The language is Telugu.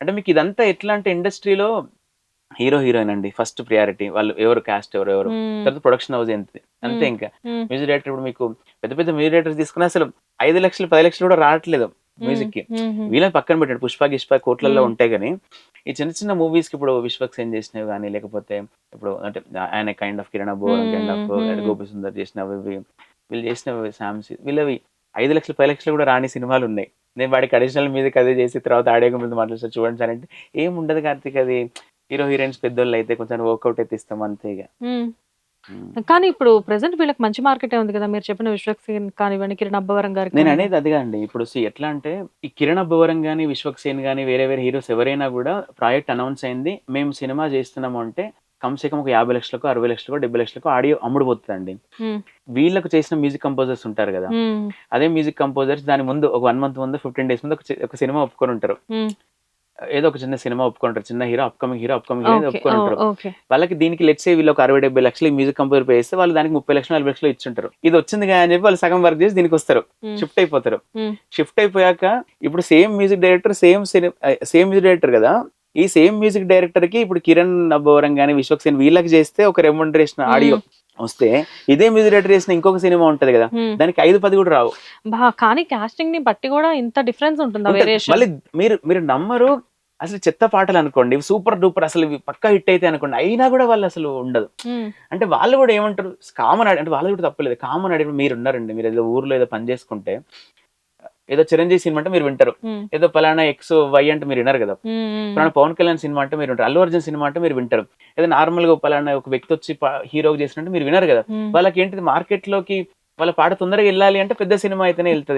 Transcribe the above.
అంటే మీకు ఇదంతా ఎట్లా అంటే ఇండస్ట్రీలో హీరో హీరోయిన్ అండి ఫస్ట్ ప్రియారిటీ. వాళ్ళు ఎవరు కాస్ట్ ఎవరెవరు. హ్మ్. తర్వాత ప్రొడక్షన్ హౌస్ అంతే. అంతే హ్మ్. ఇంకా. హ్మ్. మ్యూజిక్ డైరెక్టర్ ఇప్పుడు మీకు పెద్ద పెద్ద మ్యూజిక్ డైరెక్టర్స్ తీసుకున్నా అసలు 5,00,000, 10,00,000 కూడా రావట్లేదు హ్మ్. మ్యూజిక్‌కి. హుహు. వీళ్ళని పక్కన పెట్టండి. 'పుష్ప' గిష్ప కోట్లల్లో హ్మ్. ఉంటాయి గానీ, ఈ చిన్న చిన్న మూవీస్‌కి ఇప్పుడు 'విశ్వక్ సేన్' చేసినవి గాని, లేకపోతే ఇప్పుడు అంటే ఆయన kind of 'Kiran Abbavaram' kind హ్మ్. ఆఫ్ హ్మ్. 'గోపి సుందర్' చేసినవి ఇవి. వీళ్ళు చేసినవి 'శామ్‌సి' వీళ్ళవి 5,00,000, 10,00,000 కూడా రాని సినిమాలున్నాయి. నేను వాడికి అడిషనల్ మ్యూజిక్ అదే చేసి తర్వాత ఆడియో ముందు మాట్లాడేసి చూడండి సార్ అంటే, ఏముండదు కార్తీక్ అది. హీరో, హీరోయిన్స్ పెద్దోళ్ళైతే కొంచెం వర్కౌట్ అయితే ఇస్తాం అంతే ఇగ. హ్మ్. హ్మ్. కానీ ఇప్పుడు ప్రెజెంట్ వీళ్ళకి మంచి మార్కెటే ఉంది కదా! మీరు చెప్పిన 'విశ్వక్ సేన్' కానివ్వండి, 'కిరణ్ అబ్బవరం' గారికి కానివ్వండి. నేననేది అదే అండి. ఇప్పుడు ఎట్లా అంటే, ఈ 'కిరణ్ అబ్బవరం' గాని, 'విశ్వక్ సేన్' గాని, వేరే వేరే హీరోస్ ఎవరైనా గూడా ప్రాజెక్ట్ అనౌన్స్ అయింది. మేము సినిమా జేస్తున్నాము అంటే, కమ్ ఒక 50,00,000కో, 60,00,000కో, 70,00,000కో ఆడియో అమ్ముడుపోతదండి. హ్మ్. వీళ్ళకి చేసిన మ్యూజిక్ కంపోజర్స్ ఉంటారు గదా! హ్మ్. అదే మ్యూజిక్ కంపోజర్స్ దాని ముందు ఒక 1 మంత్ ముందు, 15 డేస్ ముందు ఒక సినిమా ఒప్పుకొనుంటరు. హ్మ్. ఏదో ఒక చిన్న సినిమా ఒప్పుకుంటారు. చిన్న హీరో, అప్‌కమింగ్ హీరో ఓకే. ఓహ్! ఒప్పుకొనుంటరు. ఓకే. వాళ్ళకి దీనికి లెట్స్ సే వీళ్ళు ఒక 60, 70,00,000 ఈ మ్యూజిక్ కంపోజర్ పే చేస్తే వాళ్ళు దానికి 30,00,000, 40,00,000 ఇచ్చుంటారు. ఇదొచ్చిందిగా అని చెప్పి వాళ్ళు సగం వర్క్ చేసి దీనికొస్తారు. హ్మ్. షిఫ్ట్ అయిపోతారు. హ్మ్. షిఫ్ట్ అయిపోయాక ఇప్పుడు same music director same music director గదా! ఈ సేమ్ మ్యూజిక్ డైరెక్టర్‌కి ఇప్పుడు 'కిరణ్ అబ్బవరం' గాని, 'విశ్వక్ సేన్' వీళ్ళకి చేస్తే ఒక రెమ్యునరేషన్ ఆడియో హ్మ్. వస్తే, ఇదే మ్యూజిక్ డైరెక్టర్ చేసిన ఇంకొక సినిమా ఉంటది గదా! హ్మ్. దానికి 5, 10 కూడా రావు. కానీ కాస్టింగ్‌ని బట్టి గూడా ఇంత డిఫరెన్స్ ఉంటుందా ఉంటది. వేరియేషన్? మళ్ళీ మీరు మీరు నమ్మరు. అసలు చెత్త పాటలనుకోండి. సూపర్ డూపర్ అసలు ఇవి పక్కా హిట్ అయితాయి అనుకోండి. అయినా గూడా వాళ్ళసలు ఉండదు. హ్మ్. అంటే వాళ్ళు గూడా ఏమంటారు అంటే వాళ్ళది కూడా తప్పులేదు. కామన్ అడిగి మీరున్నారండి. మీరేదో ఊర్లో ఏదో పని చేసుకుంటే, ఏదో 'చిరంజీవి' సినిమా అంటే మీరు వింటారు. హ్మ్. ఏదో పలానా ఎక్స్, వై అంటే మీరు వినరు గదా! హ్మ్. హ్మ్. పలానా 'పవన్ కళ్యాణ్' సినిమా అంటే మీరు వింటారు. 'అల్లు అర్జున్' సినిమా అంటే మీరు వింటారు. ఏదో నార్మల్‌గా పలానా ఒక వ్యక్తి వచ్చి హీరోగా చేసినట్టు మీరు వినరు గదా! హ్మ్. వాళ్ళకేంటిది మార్కెట్‌లోకి వాళ్ళ పాట తొందరగా ఎళ్ళాలి అంటే పెద్ద సినిమా అయితేనే ఎళ్తది.